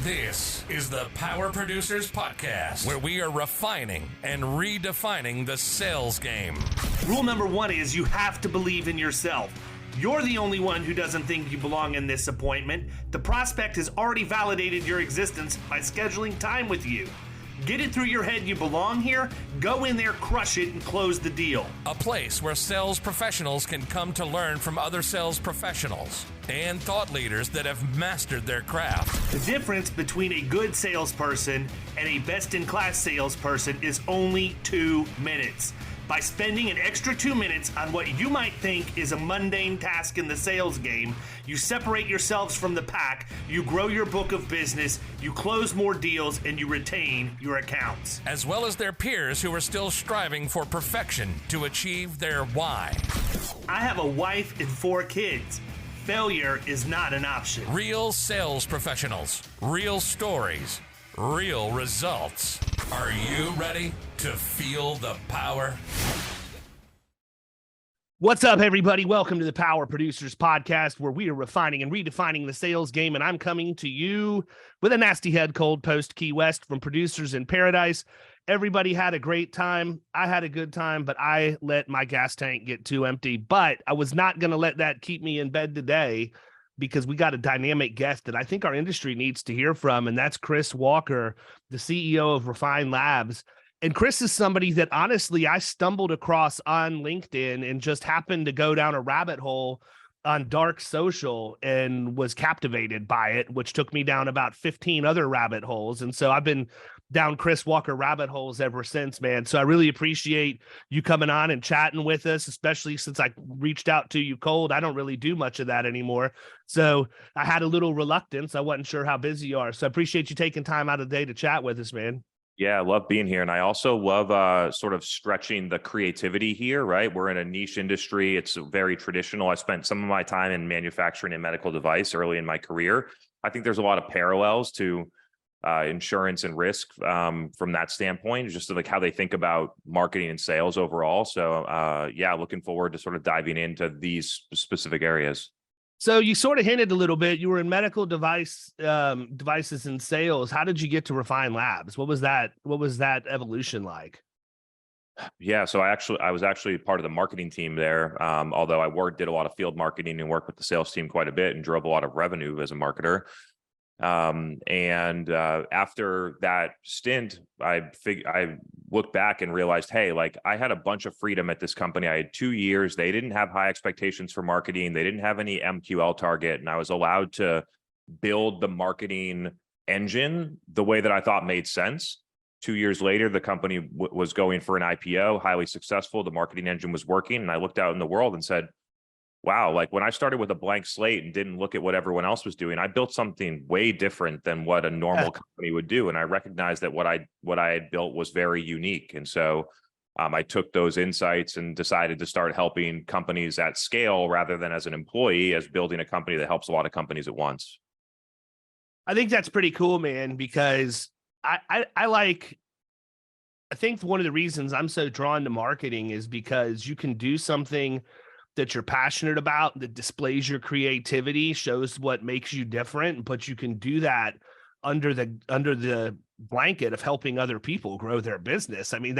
This is the Power Producers Podcast, where we are refining and redefining the sales game. Rule number one is you have to believe in yourself. You're the only one who doesn't think you belong in this appointment. The prospect has already validated your existence by scheduling time with you. Get it through your head you belong here, go in there, crush it, and close the deal. A place where sales professionals can come to learn from other sales professionals and thought leaders that have mastered their craft. The difference between a good salesperson and a best-in-class salesperson is only 2 minutes. By spending an extra 2 minutes on what you might think is a mundane task in the sales game, you separate yourselves from the pack, you grow your book of business, you close more deals, and you retain your accounts. As well as their peers who are still striving for perfection to achieve their why. I have a wife and 4 kids. Failure is not an option. Real sales professionals, real stories, real results. Are you ready to feel the power? What's up, everybody? Welcome to the Power Producers Podcast, where we are refining and redefining the sales game. And I'm coming to you with a nasty head cold post Key West from Producers in Paradise. Everybody had a great time. I had a good time, but I let my gas tank get too empty. But I was not going to let that keep me in bed today, because we got a dynamic guest that I think our industry needs to hear from, and that's Chris Walker, the CEO of Refine Labs. And Chris is somebody that, honestly, I stumbled across on LinkedIn and just happened to go down a rabbit hole on dark social and was captivated by it, which took me down about 15 other rabbit holes. And so I've been down Chris Walker rabbit holes ever since, man. So I really appreciate you coming on and chatting with us, especially since I reached out to you cold. I don't really do much of that anymore. So I had a little reluctance. I wasn't sure how busy you are. So I appreciate you taking time out of the day to chat with us, man. Yeah, I love being here. And I also love sort of stretching the creativity here, right? We're in a niche industry. It's very traditional. I spent some of my time in manufacturing and medical device early in my career. I think there's a lot of parallels to insurance and risk from that standpoint, just like how they think about marketing and sales overall. So yeah, looking forward to sort of diving into these specific areas. So you sort of hinted a little bit, you were in medical devices and sales. How did you get to Refine Labs? What was that evolution like? Yeah, so I was actually part of the marketing team there. Although I did a lot of field marketing and worked with the sales team quite a bit and drove a lot of revenue as a marketer. After that stint, I looked back and realized, hey, like I had a bunch of freedom at this company. I had 2 years. They didn't have high expectations for marketing. They didn't have any MQL target. And I was allowed to build the marketing engine the way that I thought made sense. 2 years later, the company was going for an IPO, highly successful. The marketing engine was working. And I looked out in the world and said, wow, like when I started with a blank slate and didn't look at what everyone else was doing, I built something way different than what a normal company would do. And I recognized that what I had built was very unique. And so I took those insights and decided to start helping companies at scale rather than as an employee, as building a company that helps a lot of companies at once. I think that's pretty cool, man, because I think one of the reasons I'm so drawn to marketing is because you can do something that you're passionate about, that displays your creativity, shows what makes you different, but you can do that under the blanket of helping other people grow their business. I mean,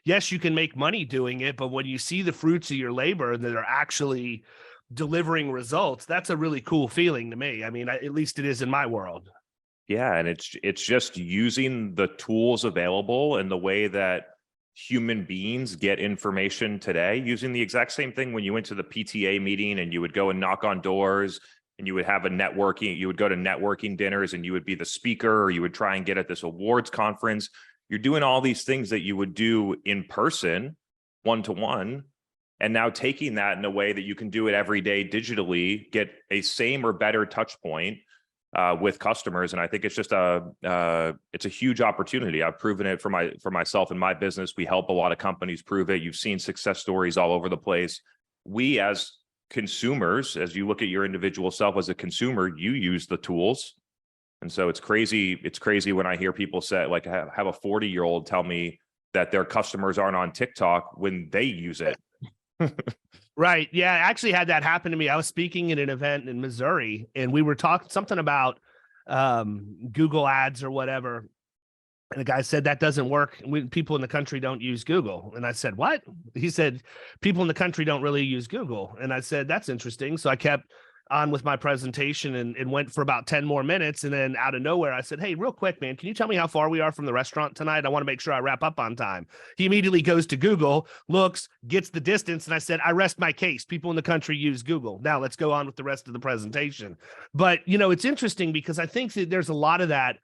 yes, you can make money doing it, but when you see the fruits of your labor that are actually delivering results, that's a really cool feeling to me. I mean, at least it is in my world. Yeah, and it's just using the tools available in the way that human beings get information today, using the exact same thing when you went to the PTA meeting and you would go and knock on doors and you would have you would go to networking dinners and you would be the speaker, or you would try and get at this awards conference. You're doing all these things that you would do in person, one-to-one, and now taking that in a way that you can do it every day digitally, get a same or better touch point with customers. And I think it's just it's a huge opportunity. I've proven it for myself and my business. We help a lot of companies prove it. You've seen success stories all over the place. We as consumers, as you look at your individual self as a consumer, you use the tools. And so it's crazy. It's crazy when I hear people say, like, have a 40-year-old tell me that their customers aren't on TikTok when they use it. Right. Yeah. I actually had that happen to me. I was speaking at an event in Missouri and we were talking something about Google ads or whatever. And the guy said, that doesn't work. People in the country don't use Google. And I said, what? He said, people in the country don't really use Google. And I said, that's interesting. So I kept on with my presentation and went for about 10 more minutes. And then out of nowhere, I said, hey, real quick, man, can you tell me how far we are from the restaurant tonight? I want to make sure I wrap up on time. He immediately goes to Google, looks, gets the distance. And I said, I rest my case. People in the country use Google. Now let's go on with the rest of the presentation. But, it's interesting because I think that there's a lot of that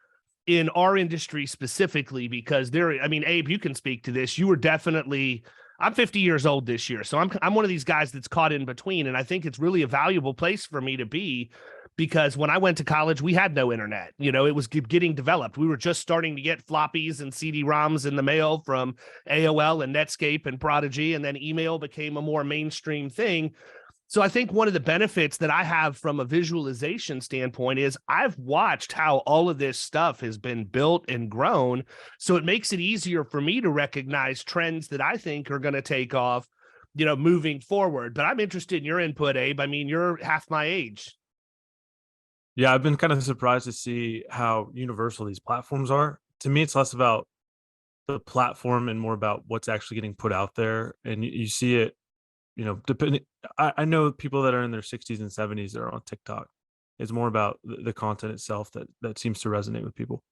in our industry specifically, because Abe, you can speak to this. You were definitely, I'm 50 years old this year. So I'm one of these guys that's caught in between. And I think it's really a valuable place for me to be, because when I went to college, we had no internet. It was getting developed. We were just starting to get floppies and CD-ROMs in the mail from AOL and Netscape and Prodigy. And then email became a more mainstream thing. So I think one of the benefits that I have from a visualization standpoint is I've watched how all of this stuff has been built and grown. So it makes it easier for me to recognize trends that I think are going to take off, moving forward. But I'm interested in your input, Abe. You're half my age. Yeah, I've been kind of surprised to see how universal these platforms are. To me, it's less about the platform and more about what's actually getting put out there. And you see it, depending. I know people that are in their 60s and 70s that are on TikTok. It's more about the content itself that seems to resonate with people.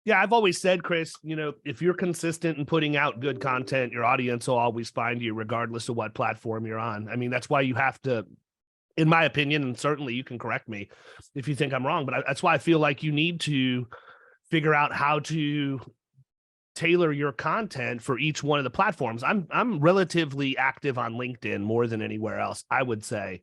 Yeah, I've always said, Chris, if you're consistent in putting out good content, your audience will always find you regardless of what platform you're on. That's why you have to, in my opinion, and certainly you can correct me if you think I'm wrong, but that's why I feel like you need to figure out how to tailor your content for each one of the platforms. I'm relatively active on LinkedIn more than anywhere else, I would say.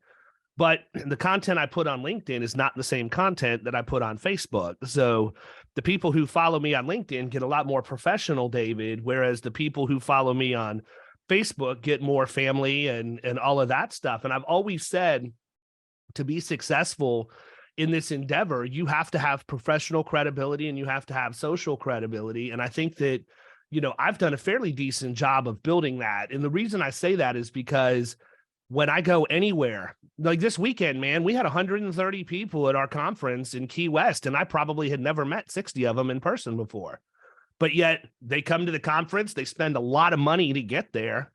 But the content I put on LinkedIn is not the same content that I put on Facebook. So the people who follow me on LinkedIn get a lot more professional, David, whereas the people who follow me on Facebook get more family and all of that stuff. And I've always said, to be successful in this endeavor, you have to have professional credibility and you have to have social credibility. And I think that, I've done a fairly decent job of building that. And the reason I say that is because when I go anywhere, like this weekend, man, we had 130 people at our conference in Key West, and I probably had never met 60 of them in person before. But yet they come to the conference, they spend a lot of money to get there.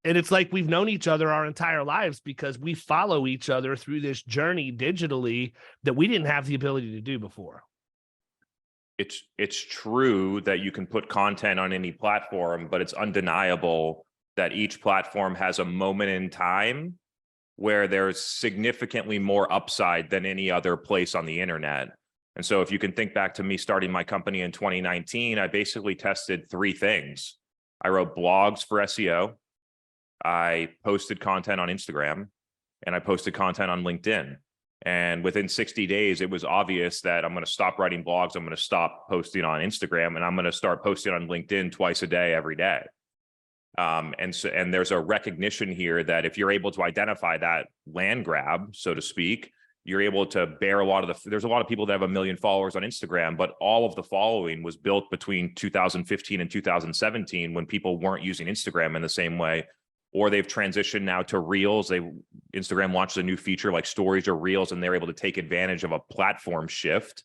And it's like we've known each other our entire lives because we follow each other through this journey digitally that we didn't have the ability to do before. It's true that you can put content on any platform, but it's undeniable that each platform has a moment in time where there's significantly more upside than any other place on the internet. And so if you can think back to me starting my company in 2019, I basically tested three things. I wrote blogs for SEO. I posted content on Instagram, and I posted content on LinkedIn. And within 60 days, it was obvious that I'm going to stop writing blogs. I'm going to stop posting on Instagram, and I'm going to start posting on LinkedIn twice a day, every day. And there's a recognition here that if you're able to identify that land grab, so to speak, you're able to bear there's a lot of people that have 1 million followers on Instagram, but all of the following was built between 2015 and 2017 when people weren't using Instagram in the same way, or they've transitioned now to Reels. Instagram launched a new feature like Stories or Reels, and they're able to take advantage of a platform shift.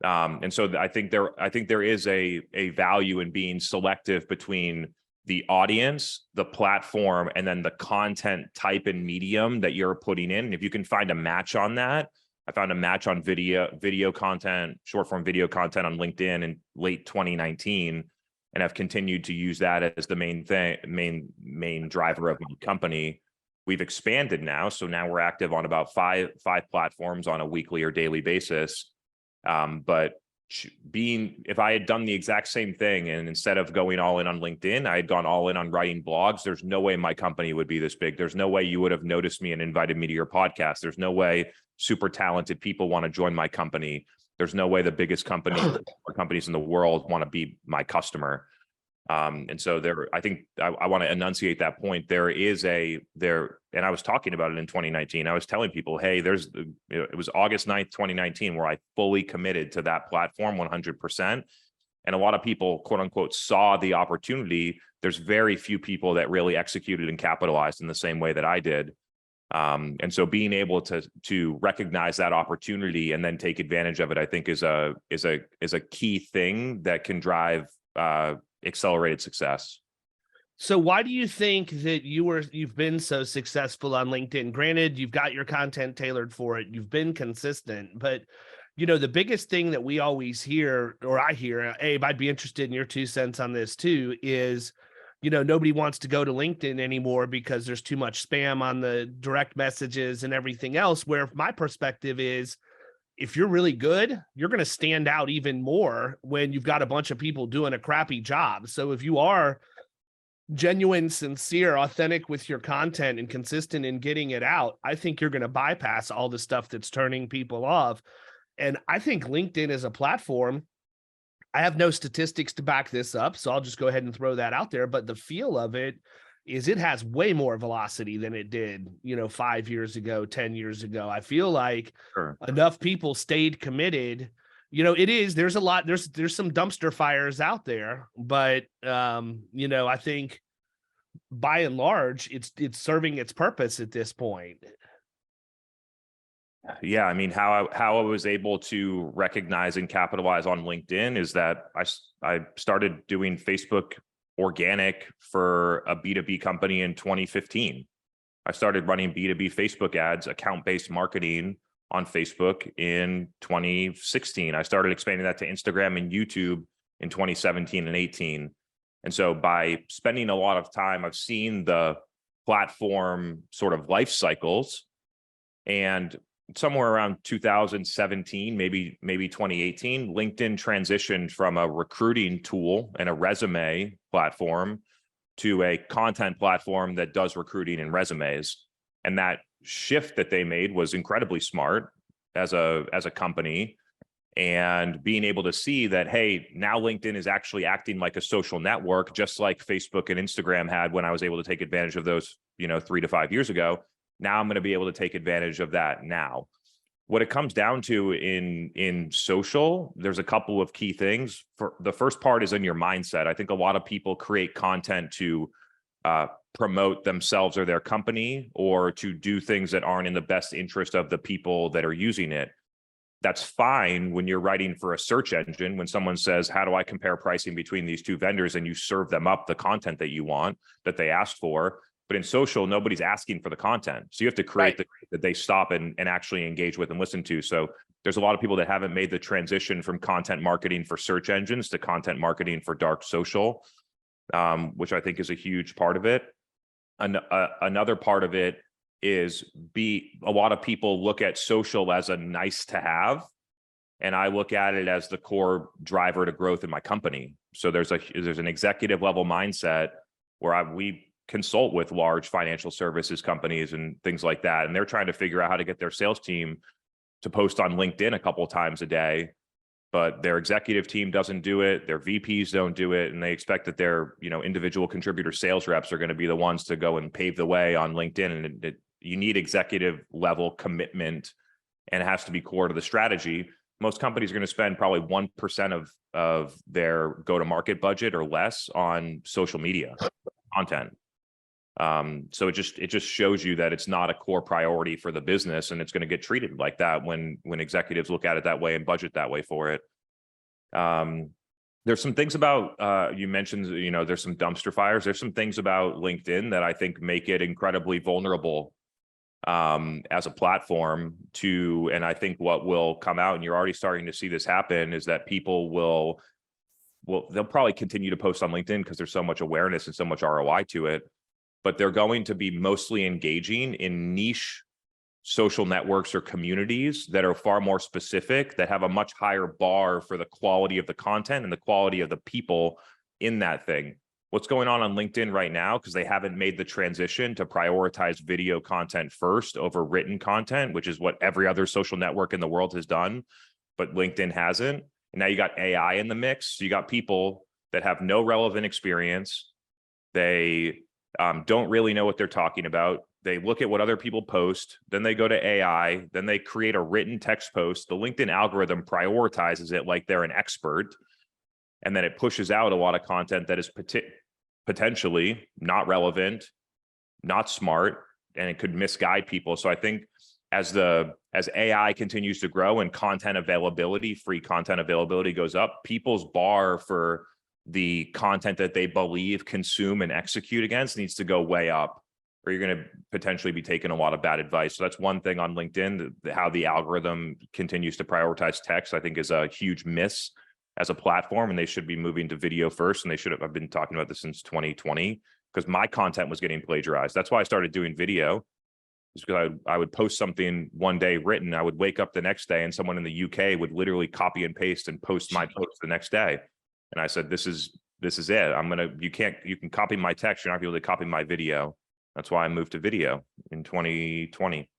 And so I think there is a value in being selective between the audience, the platform, and then the content type and medium that you're putting in. And if you can find a match on that, I found a match on video content, short form video content on LinkedIn in late 2019, and I've continued to use that as the main driver of my company. We've expanded now, so now we're active on about five platforms on a weekly or daily basis. But if I had done the exact same thing, and instead of going all in on LinkedIn, I had gone all in on writing blogs, there's no way my company would be this big. There's no way you would have noticed me and invited me to your podcast. There's no way super talented people want to join my company. There's no way the biggest companies in the world want to be my customer. And so I think I want to enunciate that point. And I was talking about it in 2019. I was telling people, hey, it was August 9th, 2019, where I fully committed to that platform 100%. And a lot of people, quote unquote, saw the opportunity. There's very few people that really executed and capitalized in the same way that I did. And so being able to recognize that opportunity and then take advantage of it, I think is a key thing that can drive accelerated success. So why do you think that you've been so successful on LinkedIn? Granted, you've got your content tailored for it. You've been consistent, but the biggest thing that we always hear, or I hear, Abe, I'd be interested in your 2 cents on this too, is, nobody wants to go to LinkedIn anymore because there's too much spam on the direct messages and everything else. Where my perspective is, if you're really good, you're going to stand out even more when you've got a bunch of people doing a crappy job. So if you are genuine, sincere, authentic with your content and consistent in getting it out, I think you're going to bypass all the stuff that's turning people off. And I think LinkedIn as a platform, I have no statistics to back this up, so I'll just go ahead and throw that out there. But the feel of it is it has way more velocity than it did, 5 years ago, 10 years ago. I feel like enough people stayed committed. There's a lot, there's some dumpster fires out there, but I think by and large, it's serving its purpose at this point. Yeah, I mean, how I was able to recognize and capitalize on LinkedIn is that I started doing Facebook organic for a B2B company in 2015. I started running B2B Facebook ads, account-based marketing on Facebook in 2016. I started expanding that to Instagram and YouTube in 2017 and 18. And so by spending a lot of time, I've seen the platform sort of life cycles, and somewhere around 2017, maybe 2018, LinkedIn transitioned from a recruiting tool and a resume platform to a content platform that does recruiting and resumes. And that shift that they made was incredibly smart as a company. And being able to see that, hey, now LinkedIn is actually acting like a social network, just like Facebook and Instagram had when I was able to take advantage of those, 3 to 5 years ago. Now I'm going to be able to take advantage of that now. What it comes down to in social, there's a couple of key things. For the first part is in your mindset. I think a lot of people create content to promote themselves or their company, or to do things that aren't in the best interest of the people that are using it. That's fine when you're writing for a search engine, when someone says, how do I compare pricing between these 2 vendors, and you serve them up the content that you want, that they asked for. But in social, nobody's asking for the content. So you have to create that they stop and actually engage with and listen to. So there's a lot of people that haven't made the transition from content marketing for search engines to content marketing for dark social, which I think is a huge part of it. Another part of it is a lot of people look at social as a nice to have, and I look at it as the core driver to growth in my company. So there's an executive level mindset where we consult with large financial services companies and things like that, and they're trying to figure out how to get their sales team to post on LinkedIn a couple of times a day, but their executive team doesn't do it, their VPs don't do it, and they expect that their individual contributor sales reps are going to be the ones to go and pave the way on LinkedIn. And you need executive level commitment, and it has to be core to the strategy. Most companies are going to spend probably 1% of their go-to-market budget or less on social media content. So it just shows you that it's not a core priority for the business, and it's going to get treated like that when executives look at it that way and budget that way for it. There's some things about, you mentioned, there's some dumpster fires. There's some things about LinkedIn that I think make it incredibly vulnerable as a platform and I think what will come out, and you're already starting to see this happen, is that people they'll probably continue to post on LinkedIn because there's so much awareness and so much ROI to it, but they're going to be mostly engaging in niche social networks or communities that are far more specific, that have a much higher bar for the quality of the content and the quality of the people in that thing. What's going on LinkedIn right now, because they haven't made the transition to prioritize video content first over written content, which is what every other social network in the world has done, but LinkedIn hasn't. And now you got AI in the mix. So you got people that have no relevant experience. They don't really know what they're talking about. They look at what other people post, then they go to AI, then they create a written text post. The LinkedIn algorithm prioritizes it like they're an expert, and then it pushes out a lot of content that is potentially not relevant, not smart, it could misguide people. So I think as AI continues to grow and free content availability goes up, people's bar for the content that they believe, consume, and execute against needs to go way up, or you're going to potentially be taking a lot of bad advice. So that's one thing on LinkedIn, how the algorithm continues to prioritize text, I think is a huge miss as a platform, and they should be moving to video first. And I've been talking about this since 2020, because my content was getting plagiarized. That's why I started doing video, is because I would post something one day written. I would wake up the next day and someone in the UK would literally copy and paste and post my post the next day. And I said, this is it. You can copy my text. You're not going to be able to copy my video. That's why I moved to video in 2020.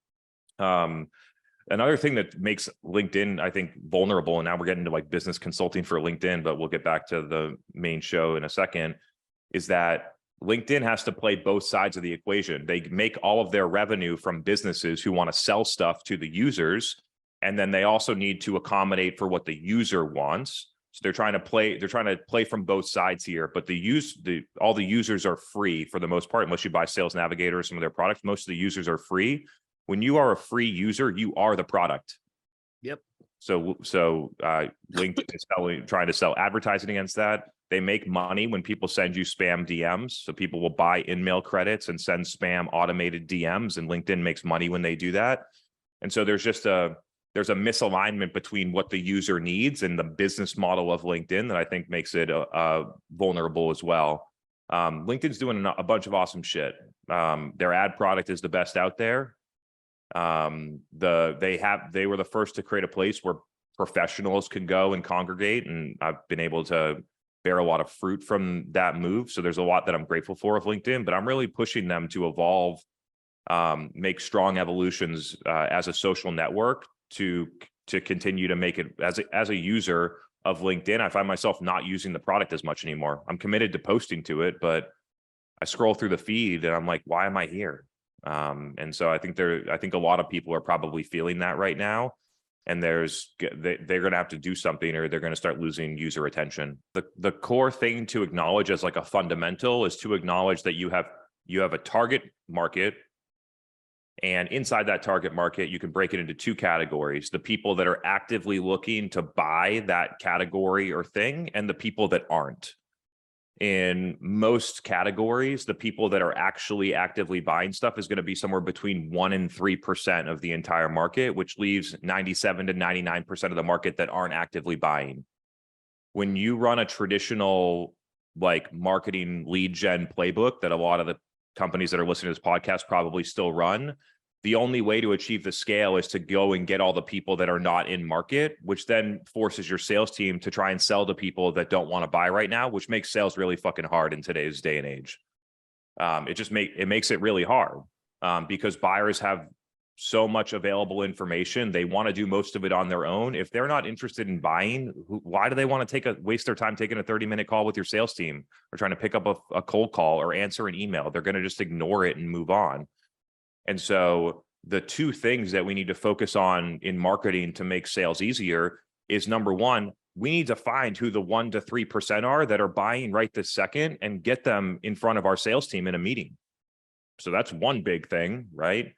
Another thing that makes LinkedIn, I think, vulnerable, and now we're getting to like business consulting for LinkedIn, but we'll get back to the main show in a second, is that LinkedIn has to play both sides of the equation. They make all of their revenue from businesses who want to sell stuff to the users, and then they also need to accommodate for what the user wants. So they're trying to play from both sides here, but all the users are free for the most part, unless you buy Sales Navigator or some of their products. Most of the users are free. When you are a free user, you are the product. Yep. So LinkedIn is trying to sell advertising against that. They make money when people send you spam DMs. So people will buy in-mail credits and send spam automated DMs, and LinkedIn makes money when they do that. And so there's a misalignment between what the user needs and the business model of LinkedIn that I think makes it vulnerable as well. LinkedIn's doing a bunch of awesome shit. Their ad product is the best out there. They were the first to create a place where professionals could go and congregate, and I've been able to bear a lot of fruit from that move. So there's a lot that I'm grateful for of LinkedIn, but I'm really pushing them to evolve, make strong evolutions as a social network to continue to make it as a user of LinkedIn. I find myself not using the product as much anymore. I'm committed to posting to it, but I scroll through the feed and I'm like, why am I here? And so I think a lot of people are probably feeling that right now. And they're going to have to do something, or they're going to start losing user attention. The core thing to acknowledge as like a fundamental is to acknowledge that you have a target market. And inside that target market, you can break it into two categories: the people that are actively looking to buy that category or thing, and the people that aren't. In most categories, the people that are actually actively buying stuff is going to be somewhere between 1% and 3% of the entire market, which leaves 97 to 99% of the market that aren't actively buying. When you run a traditional like marketing lead gen playbook that a lot of the companies that are listening to this podcast probably still run, the only way to achieve the scale is to go and get all the people that are not in market, which then forces your sales team to try and sell to people that don't want to buy right now, which makes sales really fucking hard in today's day and age. It makes it really hard because buyers have so much available information. They want to do most of it on their own. If they're not interested in buying, why do they want to waste their time taking a 30-minute call with your sales team, or trying to pick up a cold call or answer an email? They're going to just ignore it and move on. And so the two things that we need to focus on in marketing to make sales easier is, number one, we need to find who the 1% to 3% are that are buying right this second and get them in front of our sales team in a meeting. So that's one big thing, right?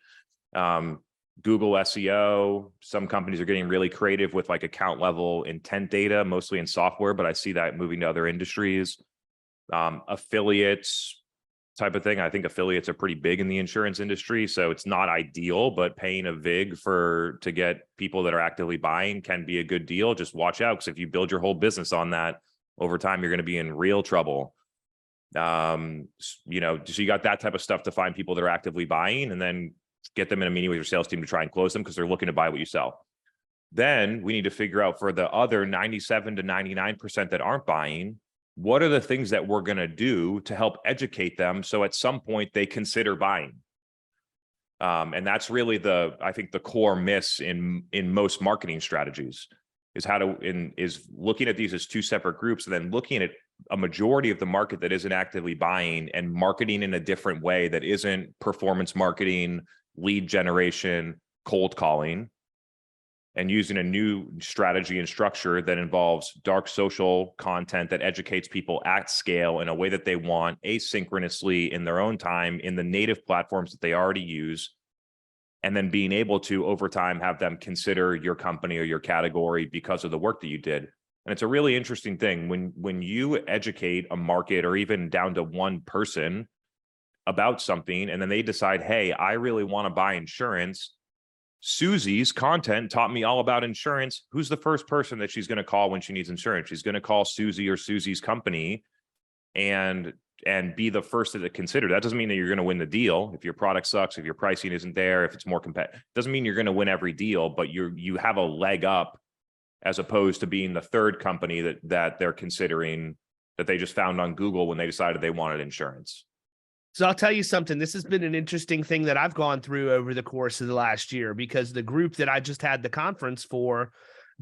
Google SEO. Some companies are getting really creative with like account level intent data, mostly in software, but I see that moving to other industries. Affiliates type of thing. I think affiliates are pretty big in the insurance industry, so it's not ideal, but paying a vig to get people that are actively buying can be a good deal. Just watch out, because if you build your whole business on that, over time, you're going to be in real trouble. So you got that type of stuff to find people that are actively buying, and then get them in a meeting with your sales team to try and close them, because they're looking to buy what you sell. Then we need to figure out, for the other 97 to 99% that aren't buying, what are the things that we're going to do to help educate them so at some point they consider buying? And that's really I think the core miss in most marketing strategies is looking at these as two separate groups, and then looking at a majority of the market that isn't actively buying and marketing in a different way that isn't performance marketing, lead generation, cold calling, and using a new strategy and structure that involves dark social content that educates people at scale in a way that they want, asynchronously in their own time, in the native platforms that they already use, and then being able to, over time, have them consider your company or your category because of the work that you did. And it's a really interesting thing when you educate a market or even down to one person about something, and then they decide, hey, I really want to buy insurance. Susie's content taught me all about insurance. Who's the first person that she's going to call when she needs insurance? She's going to call Susie or Susie's company and be the first to consider. That doesn't mean that you're going to win the deal. If your product sucks, if your pricing isn't there, if it's more competitive, doesn't mean you're going to win every deal, but you have a leg up as opposed to being the third company that they're considering, that they just found on Google when they decided they wanted insurance. So I'll tell you something. This has been an interesting thing that I've gone through over the course of the last year, because the group that I just had the conference for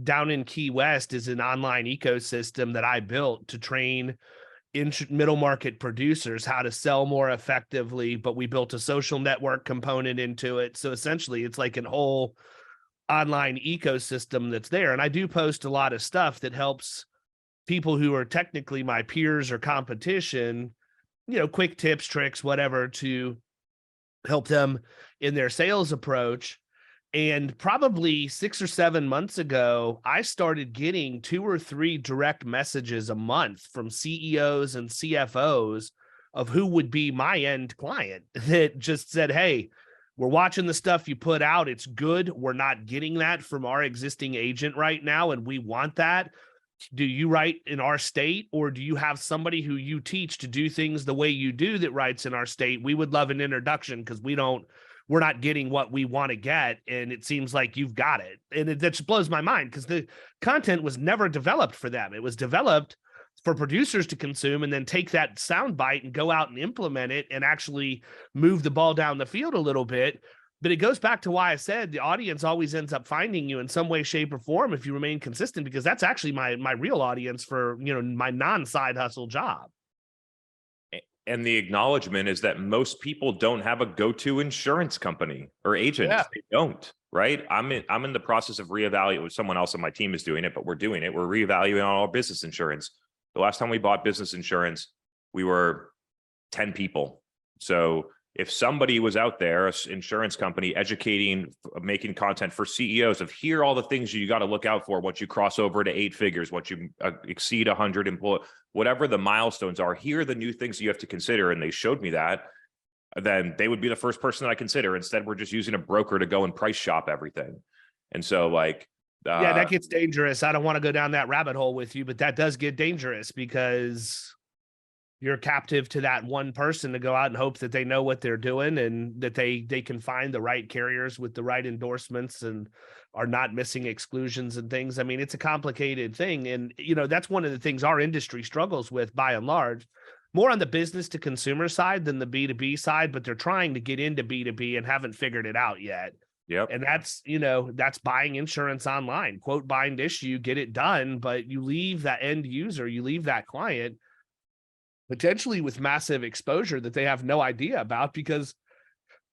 down in Key West is an online ecosystem that I built to train middle market producers how to sell more effectively. But we built a social network component into it. So essentially it's like an whole online ecosystem that's there. And I do post a lot of stuff that helps people who are technically my peers or competition, quick tips, tricks, whatever, to help them in their sales approach. And probably 6 or 7 months ago, I started getting 2 or 3 direct messages a month from CEOs and CFOs of who would be my end client that just said, hey, we're watching the stuff you put out. It's good. We're not getting that from our existing agent right now, and we want that. Do you write in our state, or do you have somebody who you teach to do things the way you do that writes in our state? We would love an introduction, because we're not getting what we want to get. And it seems like you've got it. And that just blows my mind, because the content was never developed for them. It was developed for producers to consume and then take that sound bite and go out and implement it and actually move the ball down the field a little bit. But it goes back to why I said the audience always ends up finding you in some way, shape, or form if you remain consistent, because that's actually my real audience for, my non-side hustle job. And the acknowledgement is that most people don't have a go-to insurance company or agent. Yeah. They don't, right? I'm in the process of reevaluating. Someone else on my team is doing it, but we're doing it. We're reevaluating all our business insurance. The last time we bought business insurance, we were 10 people. So if somebody was out there, an insurance company, educating, making content for CEOs of here are all the things you got to look out for once you cross over to 8 figures, once you exceed 100 employees, whatever the milestones are, here are the new things you have to consider. And they showed me that, then they would be the first person that I consider. Instead, we're just using a broker to go and price shop everything. And so yeah, that gets dangerous. I don't want to go down that rabbit hole with you, but that does get dangerous, because you're captive to that one person to go out and hope that they know what they're doing and that they can find the right carriers with the right endorsements and are not missing exclusions and things. I mean, it's a complicated thing. And, that's one of the things our industry struggles with by and large, more on the business to consumer side than the B2B side, but they're trying to get into B2B and haven't figured it out yet. Yep. And that's buying insurance online, quote, bind issue, get it done. But you leave that end user, you leave that client potentially with massive exposure that they have no idea about, because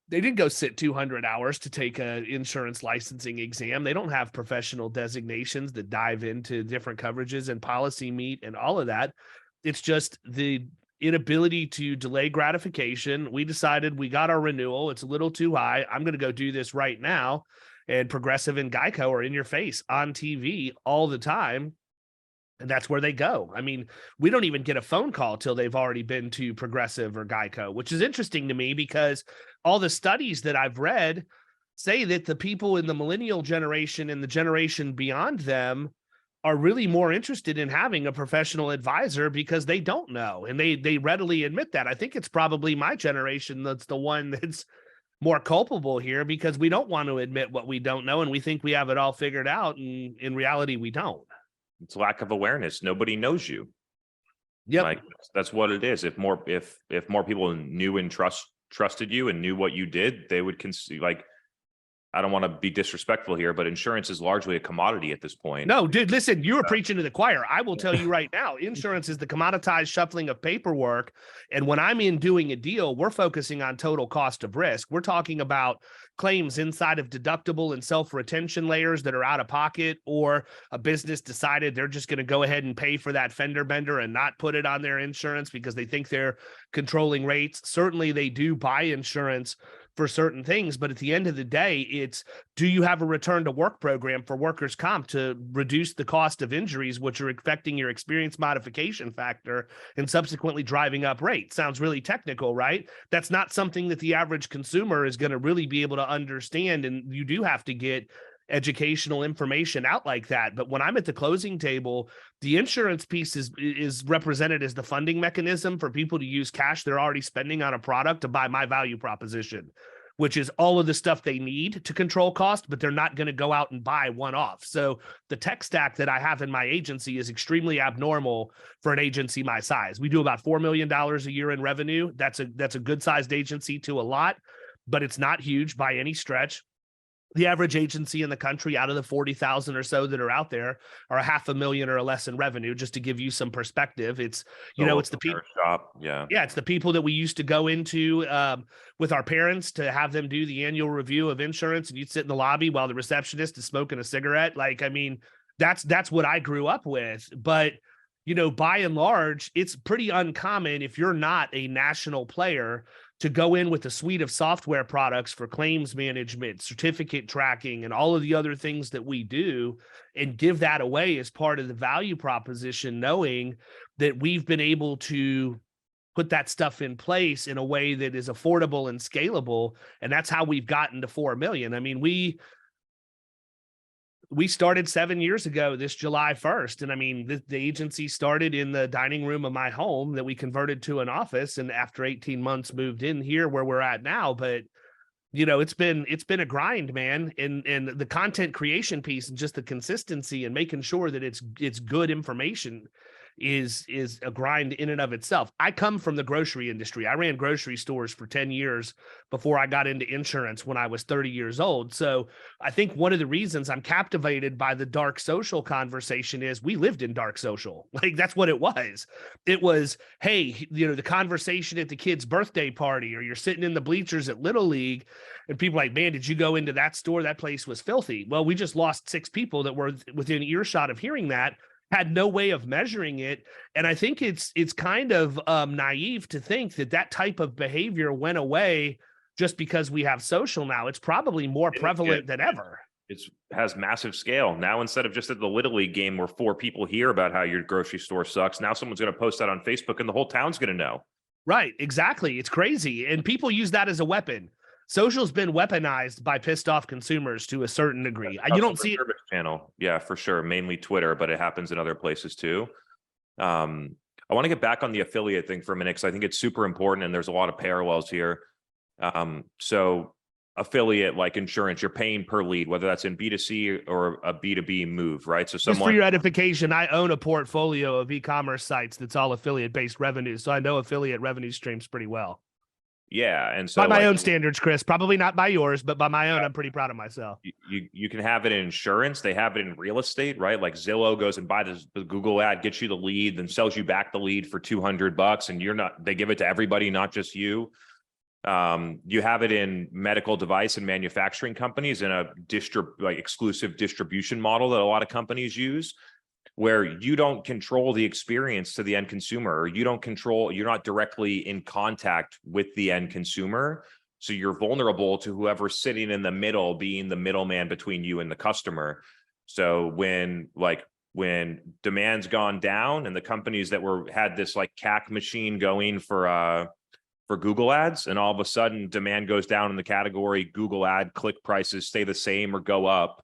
they didn't go sit 200 hours to take an insurance licensing exam. They don't have professional designations that dive into different coverages and policy meet and all of that. It's just the inability to delay gratification. We decided we got our renewal. It's a little too high. I'm going to go do this right now. And Progressive and Geico are in your face on TV all the time. And that's where they go. I mean, we don't even get a phone call till they've already been to Progressive or Geico, which is interesting to me, because all the studies that I've read say that the people in the millennial generation and the generation beyond them are really more interested in having a professional advisor, because they don't know. And they readily admit that. I think it's probably my generation that's the one that's more culpable here, because we don't want to admit what we don't know. And we think we have it all figured out. And in reality, we don't. It's lack of awareness. Nobody knows you. Yeah, that's what it is. If more people knew and trusted you and knew what you did, they would I don't want to be disrespectful here, but insurance is largely a commodity at this point. No, dude, listen, you were preaching to the choir. I will tell you right now, insurance is the commoditized shuffling of paperwork. And when I'm in doing a deal, we're focusing on total cost of risk. We're talking about claims inside of deductible and self-retention layers that are out of pocket, or a business decided they're just going to go ahead and pay for that fender bender and not put it on their insurance because they think they're controlling rates. Certainly they do buy insurance for certain things, but at the end of the day, it's, do you have a return to work program for workers' comp to reduce the cost of injuries, which are affecting your experience modification factor and subsequently driving up rates? Sounds really technical, right? That's not something that the average consumer is going to really be able to understand, and you do have to get educational information out like that. But when I'm at the closing table, the insurance piece is represented as the funding mechanism for people to use cash they're already spending on a product to buy my value proposition, which is all of the stuff they need to control cost, but they're not going to go out and buy one off. So the tech stack that I have in my agency is extremely abnormal for an agency my size. We do about $4 million a year in revenue. That's a good sized agency to a lot, but it's not huge by any stretch. The average agency in the country, out of the 40,000 or so that are out there, are $500,000 or less in revenue. Just to give you some perspective, it's, it's the people. Yeah, it's the people that we used to go into with our parents to have them do the annual review of insurance, and you'd sit in the lobby while the receptionist is smoking a cigarette. Like, I mean, that's what I grew up with. But by and large, it's pretty uncommon, if you're not a national player, to go in with a suite of software products for claims management, certificate tracking, and all of the other things that we do, and give that away as part of the value proposition, knowing that we've been able to put that stuff in place in a way that is affordable and scalable. And that's how we've gotten to 4 million. I mean, we started 7 years ago, this July 1st. And I mean, the agency started in the dining room of my home that we converted to an office. And after 18 months moved in here where we're at now. But, it's been a grind, man. And the content creation piece and just the consistency and making sure that it's good information is a grind in and of itself. I come from the grocery industry. I ran grocery stores for 10 years before I got into insurance when I was 30 years old. So I think one of the reasons I'm captivated by the dark social conversation is we lived in dark social. Like, that's what it was. It was, hey, the conversation at the kid's birthday party, or you're sitting in the bleachers at Little League and people are like, man, did you go into that store? That place was filthy. Well, we just lost 6 people that were within earshot of hearing that, had no way of measuring it. And I think it's kind of naive to think that type of behavior went away just because we have social now. It's probably more prevalent than ever. It has massive scale. Now, instead of just at the Little League game where 4 people hear about how your grocery store sucks, now someone's going to post that on Facebook and the whole town's going to know. Right, exactly. It's crazy. And people use that as a weapon. Social's been weaponized by pissed off consumers to a certain degree. You don't see it. Channel. Yeah, for sure. Mainly Twitter, but it happens in other places too. I want to get back on the affiliate thing for a minute, because I think it's super important and there's a lot of parallels here. So affiliate, like insurance, you're paying per lead, whether that's in B2C or a B2B move, right? So just for your edification, I own a portfolio of e-commerce sites that's all affiliate-based revenue. So I know affiliate revenue streams pretty well. Yeah, and so by my own standards, Chris, probably not by yours, but by my own, I'm pretty proud of myself. You can have it in insurance. They have it in real estate, right? Like Zillow goes and buys the Google ad, gets you the lead, then sells you back the lead for $200, and they give it to everybody, not just you. You have it in medical device and manufacturing companies in a exclusive distribution model that a lot of companies use, where you don't control the experience to the end consumer, or you're not directly in contact with the end consumer. So you're vulnerable to whoever's sitting in the middle, being the middleman between you and the customer. So when demand's gone down and the companies that had this like CAC machine going for Google ads, and all of a sudden demand goes down in the category, Google ad click prices stay the same or go up.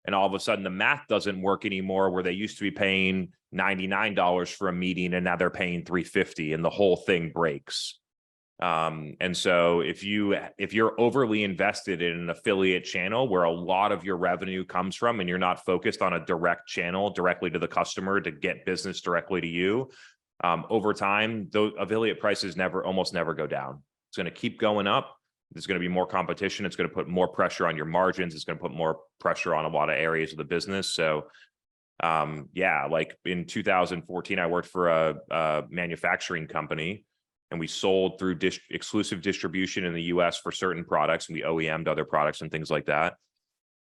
And all of a sudden the math doesn't work anymore, where they used to be paying $99 for a meeting and now they're paying $350, and the whole thing breaks. And so if you're overly invested in an affiliate channel where a lot of your revenue comes from, and you're not focused on a direct channel directly to the customer to get business directly to you, over time, those affiliate prices almost never go down. It's going to keep going up. There's going to be more competition. It's going to put more pressure on your margins. It's going to put more pressure on a lot of areas of the business. So like in 2014, I worked for a manufacturing company, and we sold through exclusive distribution in the US for certain products, and we OEM'd other products and things like that.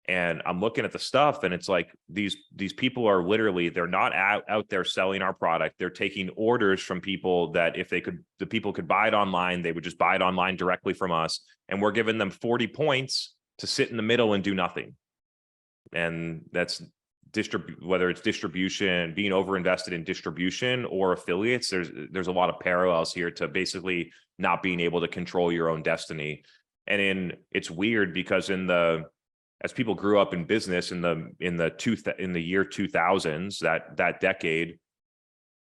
And I'm looking at the stuff, and it's like these people are literally, they're not out there selling our product. They're taking orders from people that if the people could buy it online, they would just buy it online directly from us. And we're giving them 40 points to sit in the middle and do nothing. And that's whether it's distribution, being overinvested in distribution or affiliates, there's a lot of parallels here to basically not being able to control your own destiny. And it's weird because as people grew up in business in the year 2000s, that decade,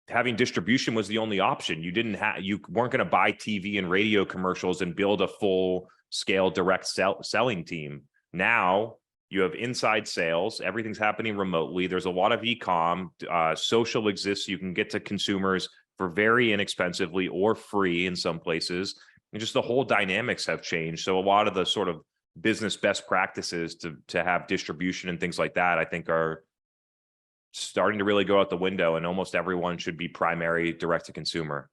having distribution was the only option. You weren't going to buy TV and radio commercials and build a full scale direct selling team. Now you have inside sales. Everything's happening remotely. There's a lot of e-com. Social exists. You can get to consumers for very inexpensively or free in some places. And just the whole dynamics have changed. So a lot of the sort of business best practices to have distribution and things like that, I think, are starting to really go out the window, and almost everyone should be primary direct to consumer.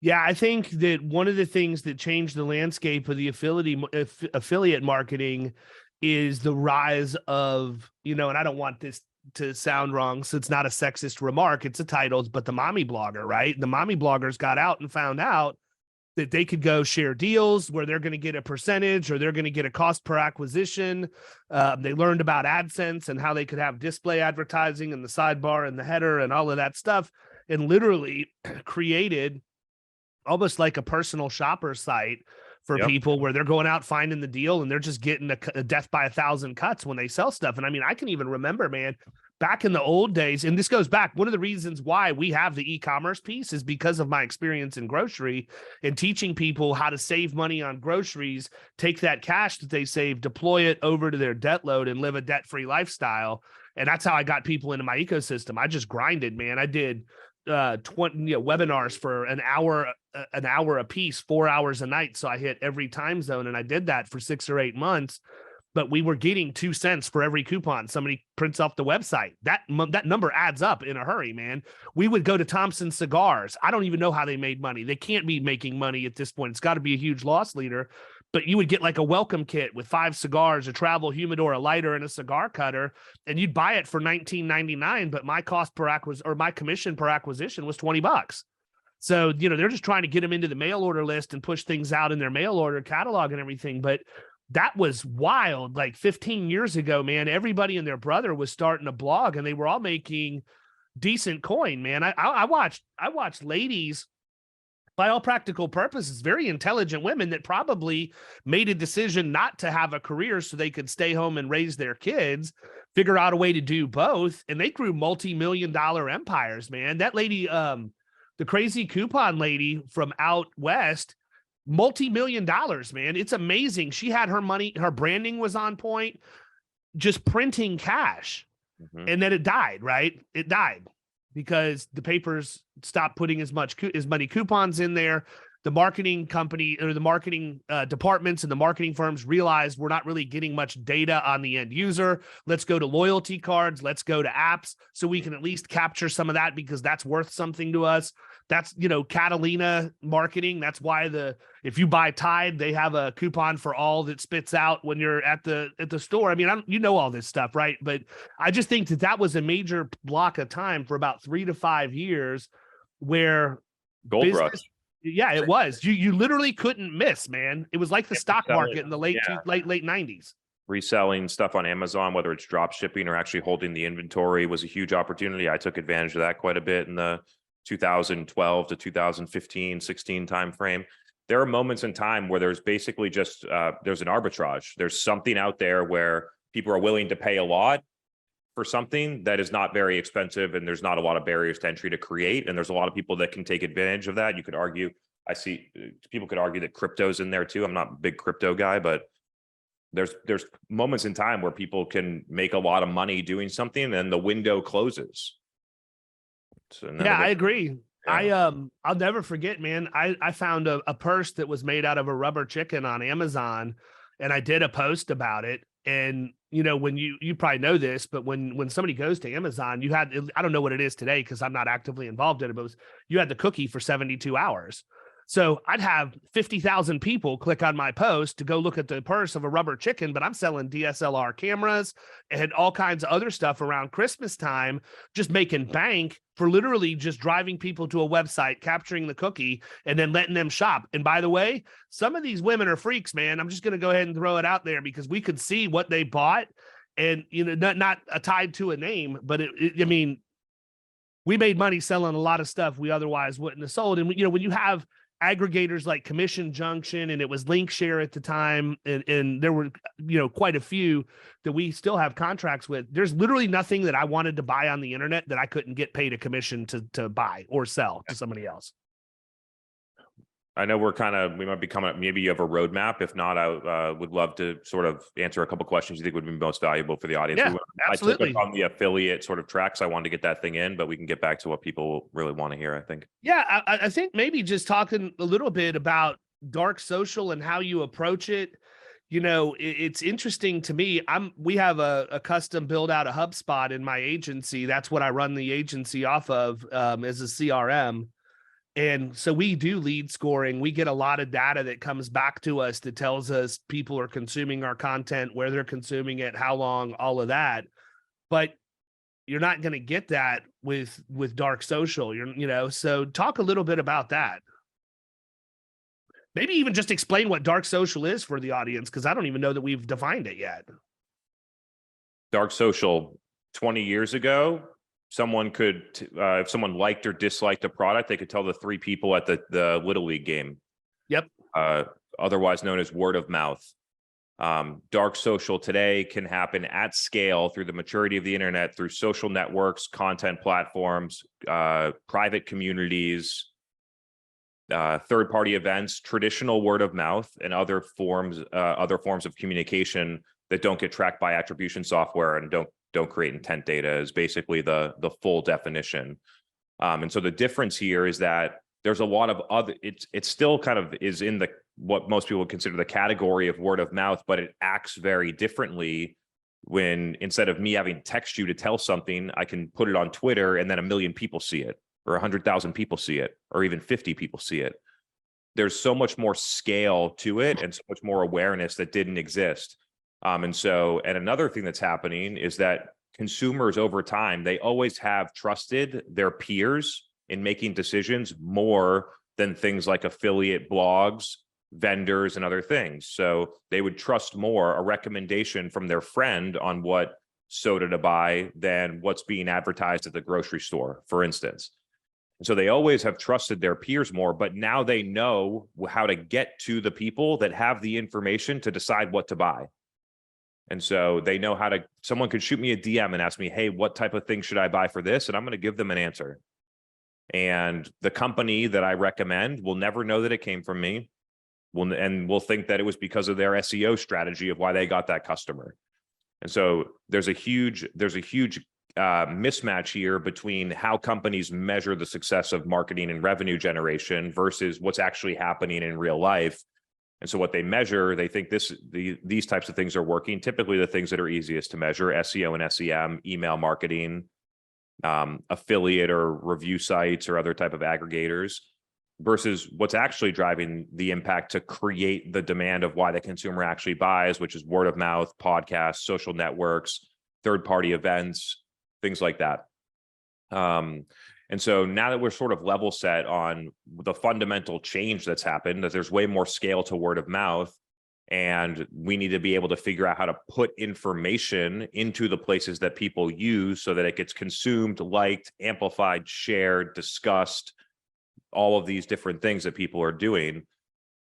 Yeah, I think that one of the things that changed the landscape of the affiliate marketing is the rise of, and I don't want this to sound wrong, so it's not a sexist remark, it's a title, but the mommy blogger, right? The mommy bloggers got out and found out that they could go share deals where they're going to get a percentage or they're going to get a cost per acquisition. They learned about AdSense and how they could have display advertising in the sidebar and the header and all of that stuff, and literally created almost like a personal shopper site for people where they're going out finding the deal and they're just getting a death by 1,000 cuts when they sell stuff. And I mean, I can even remember, man, back in the old days, and this goes back, one of the reasons why we have the e-commerce piece is because of my experience in grocery and teaching people how to save money on groceries, take that cash that they save, deploy it over to their debt load and live a debt-free lifestyle. And that's how I got people into my ecosystem. I just grinded, man. I did 20 webinars for an hour a piece, 4 hours a night. So I hit every time zone, and I did that for 6 or 8 months. But we were getting 2 cents for every coupon somebody prints off the website. That number adds up in a hurry, man. We would go to Thompson Cigars. I don't even know how they made money. They can't be making money at this point. It's got to be a huge loss leader. But you would get like a welcome kit with 5 cigars, a travel humidor, a lighter, and a cigar cutter, and you'd buy it for $19.99. But my cost per my commission per acquisition was $20. So, they're just trying to get them into the mail order list and push things out in their mail order catalog and everything. But that was wild. Like 15 years ago, man, everybody and their brother was starting a blog, and they were all making decent coin, man. I watched ladies, by all practical purposes, very intelligent women that probably made a decision not to have a career so they could stay home and raise their kids, figure out a way to do both. And they grew multi-million-dollar empires, man. That lady, the crazy coupon lady from out West, multi-million-dollars, man. It's amazing. She had her money, her branding was on point, just printing cash. Mm-hmm. And then it died, right? It died because the papers stopped putting as many coupons in there. The marketing company or the marketing departments and the marketing firms realized we're not really getting much data on the end user. Let's go to loyalty cards. Let's go to apps so we can at least capture some of that, because that's worth something to us. That's, Catalina marketing. That's why if you buy Tide, they have a coupon for all that spits out when you're at the store. I mean, all this stuff, right? But I just think that was a major block of time for about 3 to 5 years where gold rush. Yeah, it was. You literally couldn't miss, man. It was like the stock market in the late 90s. Reselling stuff on Amazon, whether it's drop shipping or actually holding the inventory, was a huge opportunity. I took advantage of that quite a bit in the 2012 to 2015, 16 timeframe. There are moments in time where there's basically just there's an arbitrage. There's something out there where people are willing to pay a lot for something that is not very expensive, and there's not a lot of barriers to entry to create. And there's a lot of people that can take advantage of that. You could argue, people could argue that crypto's in there too. I'm not a big crypto guy, but there's moments in time where people can make a lot of money doing something, and the window closes. So I agree. I'll never forget, man. I found a purse that was made out of a rubber chicken on Amazon, and I did a post about it. And when you probably know this, but when somebody goes to Amazon, I don't know what it is today because I'm not actively involved in it, but you had the cookie for 72 hours. So I'd have 50,000 people click on my post to go look at the purse of a rubber chicken, but I'm selling DSLR cameras and all kinds of other stuff around Christmas time, just making bank for literally just driving people to a website, capturing the cookie, and then letting them shop. And by the way, some of these women are freaks, man. I'm just going to go ahead and throw it out there because we could see what they bought and, not tied to a name, but I mean, we made money selling a lot of stuff we otherwise wouldn't have sold. And, when you have aggregators like Commission Junction, and it was Linkshare at the time, and there were quite a few that we still have contracts with. There's literally nothing that I wanted to buy on the internet that I couldn't get paid a commission to buy or sell to somebody else. I know we might be coming up. Maybe you have a roadmap. If not, I would love to sort of answer a couple questions you think would be most valuable for the audience. Yeah, absolutely. I took up on the affiliate sort of tracks. I wanted to get that thing in, but we can get back to what people really want to hear, I think. Yeah, I think maybe just talking a little bit about dark social and how you approach it. It's interesting to me. We have a custom build out of HubSpot in my agency. That's what I run the agency off of as a CRM. And so we do lead scoring. We get a lot of data that comes back to us that tells us people are consuming our content, where they're consuming it, how long, all of that. But you're not going to get that with dark social. So talk a little bit about that. Maybe even just explain what dark social is for the audience, because I don't even know that we've defined it yet. Dark social, 20 years ago, someone could, if someone liked or disliked a product, they could tell the three people at the Little League game. Yep. Otherwise known as word of mouth. Dark social today can happen at scale through the maturity of the internet, through social networks, content platforms, private communities, third-party events, traditional word of mouth, and other forms of communication that don't get tracked by attribution software and don't create intent data is basically the full definition. And so the difference here is that there's a lot of other, it's still kind of is in what most people would consider the category of word of mouth, but it acts very differently when instead of me having to text you to tell something, I can put it on Twitter and then 1 million people see it, or 100,000 people see it, or even 50 people see it. There's so much more scale to it and so much more awareness that didn't exist. And another thing that's happening is that consumers over time, they always have trusted their peers in making decisions more than things like affiliate blogs, vendors, and other things. So they would trust more a recommendation from their friend on what soda to buy than what's being advertised at the grocery store, for instance. And so they always have trusted their peers more, but now they know how to get to the people that have the information to decide what to buy. And so they know someone could shoot me a DM and ask me, hey, what type of thing should I buy for this? And I'm going to give them an answer. And the company that I recommend will never know that it came from me. Will think that it was because of their SEO strategy of why they got that customer. And so there's a huge mismatch here between how companies measure the success of marketing and revenue generation versus what's actually happening in real life. And so what they measure, they think these types of things are working. Typically the things that are easiest to measure, SEO and SEM, email marketing, affiliate or review sites or other type of aggregators, versus what's actually driving the impact to create the demand of why the consumer actually buys, which is word of mouth, podcasts, social networks, third-party events, things like that. And so now that we're sort of level set on the fundamental change that's happened, that there's way more scale to word of mouth, and we need to be able to figure out how to put information into the places that people use so that it gets consumed, liked, amplified, shared, discussed, all of these different things that people are doing.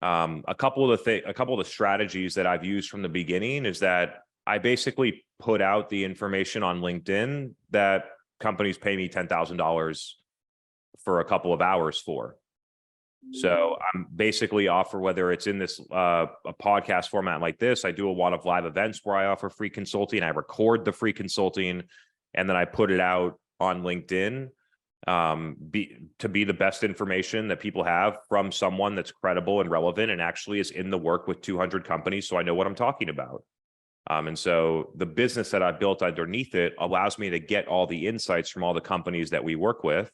A couple of the strategies that I've used from the beginning is that I basically put out the information on LinkedIn that companies pay me $10,000 for a couple of hours for. So I'm basically offer, whether it's in this a podcast format like this, I do a lot of live events where I offer free consulting. I record the free consulting, and then I put it out on LinkedIn. to be the best information that people have from someone that's credible and relevant and actually is in the work with 200 companies, so I know what I'm talking about. And so the business that I built underneath it allows me to get all the insights from all the companies that we work with,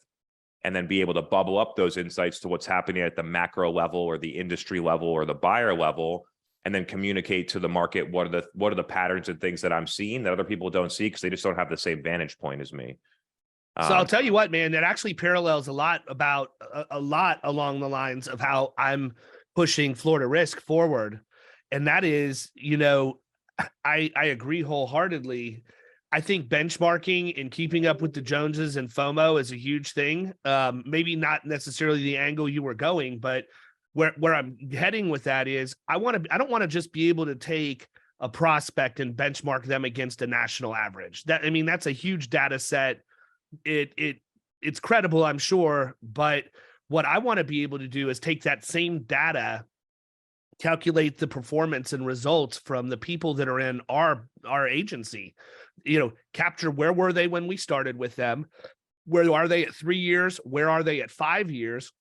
and then be able to bubble up those insights to what's happening at the macro level or the industry level or the buyer level, and then communicate to the market what are the patterns and things that I'm seeing that other people don't see because they just don't have the same vantage point as me. So I'll tell you what, man, that actually parallels a lot along the lines of how I'm pushing Florida Risk forward. And that is, I agree wholeheartedly. I think benchmarking and keeping up with the Joneses and FOMO is a huge thing. Maybe not necessarily the angle you were going, but where I'm heading with that is I don't want to just be able to take a prospect and benchmark them against a national average. That's a huge data set. It's credible, I'm sure, but what I want to be able to do is take that same data, calculate the performance and results from the people that are in our agency, capture where were they when we started with them, where are they at 3 years, where are they at 5 years,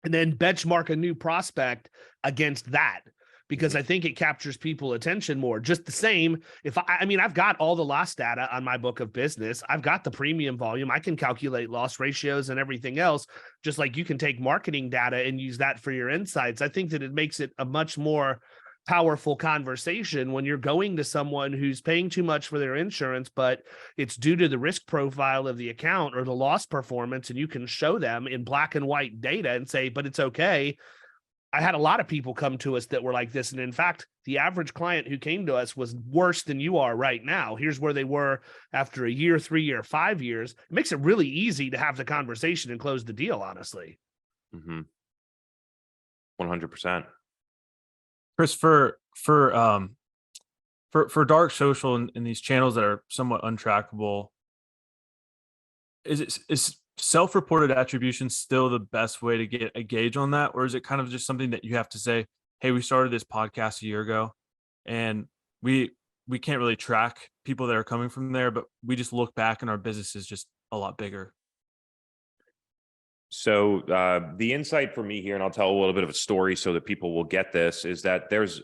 and then benchmark a new prospect against that. Because I think it captures people attention more. Just the same, I've got all the loss data on my book of business. I've got the premium volume. I can calculate loss ratios and everything else, just like you can take marketing data and use that for your insights. I think that it makes it a much more powerful conversation when you're going to someone who's paying too much for their insurance, but it's due to the risk profile of the account or the loss performance, and you can show them in black and white data and say, but it's okay. I had a lot of people come to us that were like this. And in fact, the average client who came to us was worse than you are right now. Here's where they were after a year, 3 year, 5 years. It makes it really easy to have the conversation and close the deal, honestly. 100%. Chris, for dark social and these channels that are somewhat untrackable, is self-reported attribution still the best way to get a gauge on that? Or is it kind of just something that you have to say, hey, we started this podcast a year ago and we can't really track people that are coming from there, but we just look back and our business is just a lot bigger? So the insight for me here, and I'll tell a little bit of a story so that people will get this, is that there's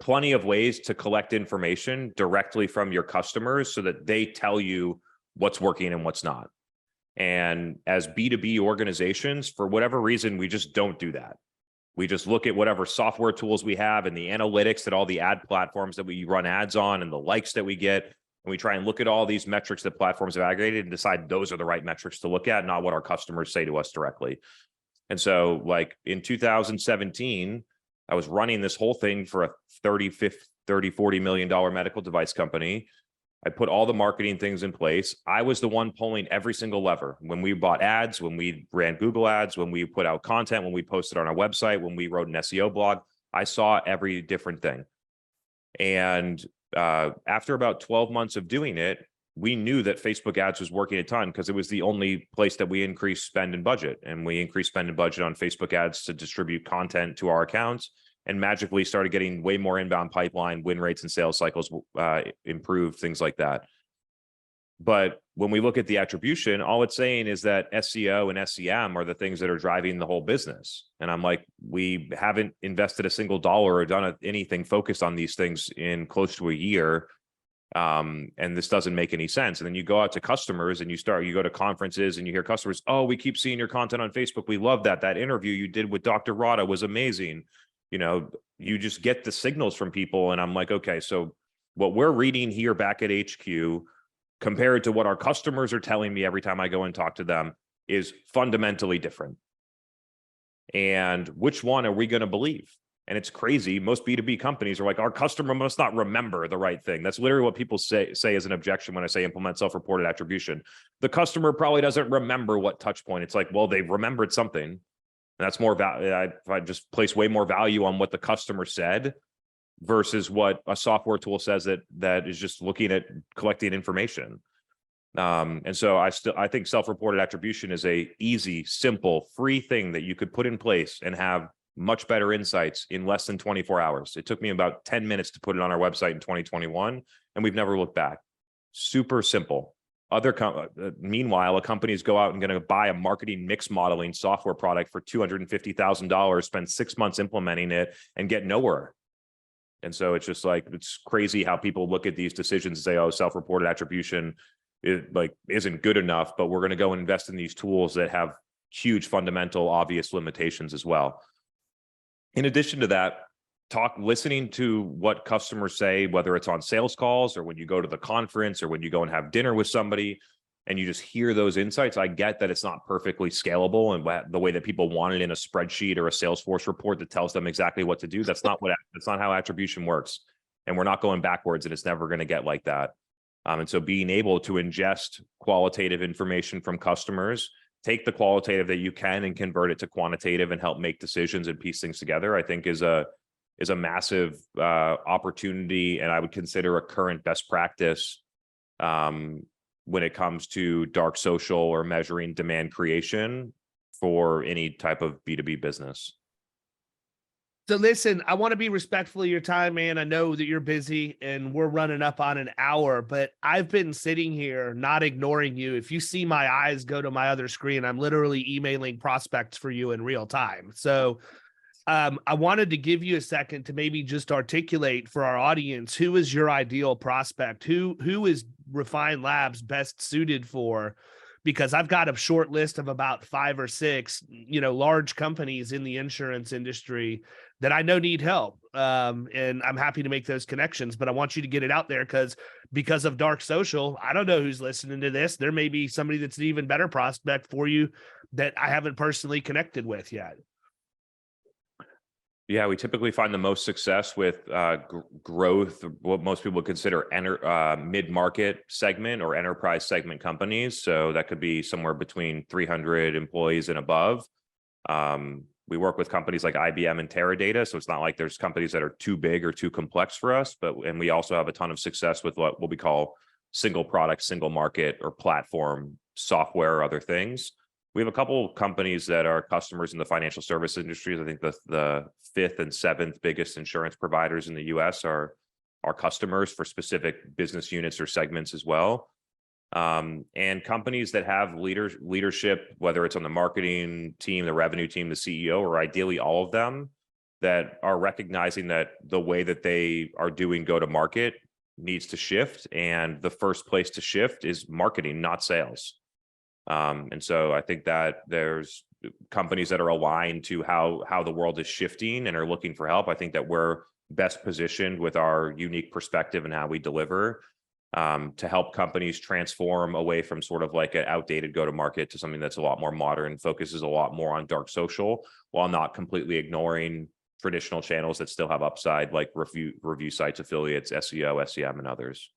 plenty of ways to collect information directly from your customers so that they tell you what's working and what's not. And as B2B organizations, for whatever reason, we just don't do that. We just look at whatever software tools we have and the analytics that all the ad platforms that we run ads on and the likes that we get. And we try and look at all these metrics that platforms have aggregated and decide those are the right metrics to look at, not what our customers say to us directly. And so like in 2017, I was running this whole thing for a $40 million medical device company. I put all the marketing things in place. I was the one pulling every single lever. When we bought ads, when we ran Google ads, when we put out content, when we posted on our website, when we wrote an SEO blog, I saw every different thing. And after about 12 months of doing it, we knew that Facebook ads was working a ton because it was the only place that we increased spend and budget. And we increased spend and budget on Facebook ads to distribute content to our accounts, and magically started getting way more inbound pipeline, win rates and sales cycles improved, things like that. But when we look at the attribution, all it's saying is that SEO and SEM are the things that are driving the whole business. And I'm like, we haven't invested a single dollar or done anything focused on these things in close to a year. And this doesn't make any sense. And then you go out to customers and you go to conferences and you hear customers, oh, we keep seeing your content on Facebook. We love that. That interview you did with Dr. Rada was amazing. You just get the signals from people. And I'm like, okay, so what we're reading here back at HQ compared to what our customers are telling me every time I go and talk to them is fundamentally different. And which one are we going to believe? And it's crazy. Most B2B companies are like, our customer must not remember the right thing. That's literally what people say as an objection when I say implement self-reported attribution. The customer probably doesn't remember what touch point. It's like, well, they remembered something. And that's more value. I just place way more value on what the customer said versus what a software tool says that is just looking at collecting information. And so I think self-reported attribution is a easy, simple, free thing that you could put in place and have much better insights in less than 24 hours. It took me about 10 minutes to put it on our website in 2021, and we've never looked back. Super simple. Meanwhile, a company's go out and going to buy a marketing mix modeling software product for $250,000, spend 6 months implementing it, and get nowhere. And so it's just like, it's crazy how people look at these decisions and say, oh, self-reported attribution isn't good enough, but we're going to go and invest in these tools that have huge fundamental, obvious limitations as well. In addition to that, listening to what customers say, whether it's on sales calls or when you go to the conference or when you go and have dinner with somebody and you just hear those insights. I get that it's not perfectly scalable and the way that people want it in a spreadsheet or a Salesforce report that tells them exactly what to do. That's not how attribution works. And we're not going backwards, and it's never going to get like that. And so being able to ingest qualitative information from customers, take the qualitative that you can and convert it to quantitative and help make decisions and piece things together, I think is a massive opportunity, and I would consider a current best practice when it comes to dark social or measuring demand creation for any type of B2B business. So listen, I want to be respectful of your time, man. I know that you're busy and we're running up on an hour, but I've been sitting here not ignoring you. If you see my eyes go to my other screen, I'm literally emailing prospects for you in real time. So I wanted to give you a second to maybe just articulate for our audience, who is your ideal prospect? Who is Refine Labs best suited for? Because I've got a short list of about 5 or 6, large companies in the insurance industry that I know need help. And I'm happy to make those connections, but I want you to get it out there because of dark social, I don't know who's listening to this. There may be somebody that's an even better prospect for you that I haven't personally connected with yet. Yeah, we typically find the most success with growth, what most people would consider mid-market segment or enterprise segment companies. So that could be somewhere between 300 employees and above. We work with companies like IBM and Teradata, so it's not like there's companies that are too big or too complex for us. And we also have a ton of success with what we call single product, single market, or platform software or other things. We have a couple companies that are customers in the financial service industries. I think the 5th and 7th biggest insurance providers in the US are customers for specific business units or segments as well. And companies that have leadership, whether it's on the marketing team, the revenue team, the CEO, or ideally all of them, that are recognizing that the way that they are doing go to market needs to shift. And the first place to shift is marketing, not sales. And so I think that there's companies that are aligned to how the world is shifting and are looking for help. I think that we're best positioned with our unique perspective and how we deliver to help companies transform away from sort of like an outdated go-to-market to something that's a lot more modern, focuses a lot more on dark social, while not completely ignoring traditional channels that still have upside, like review sites, affiliates, SEO, SEM, and others.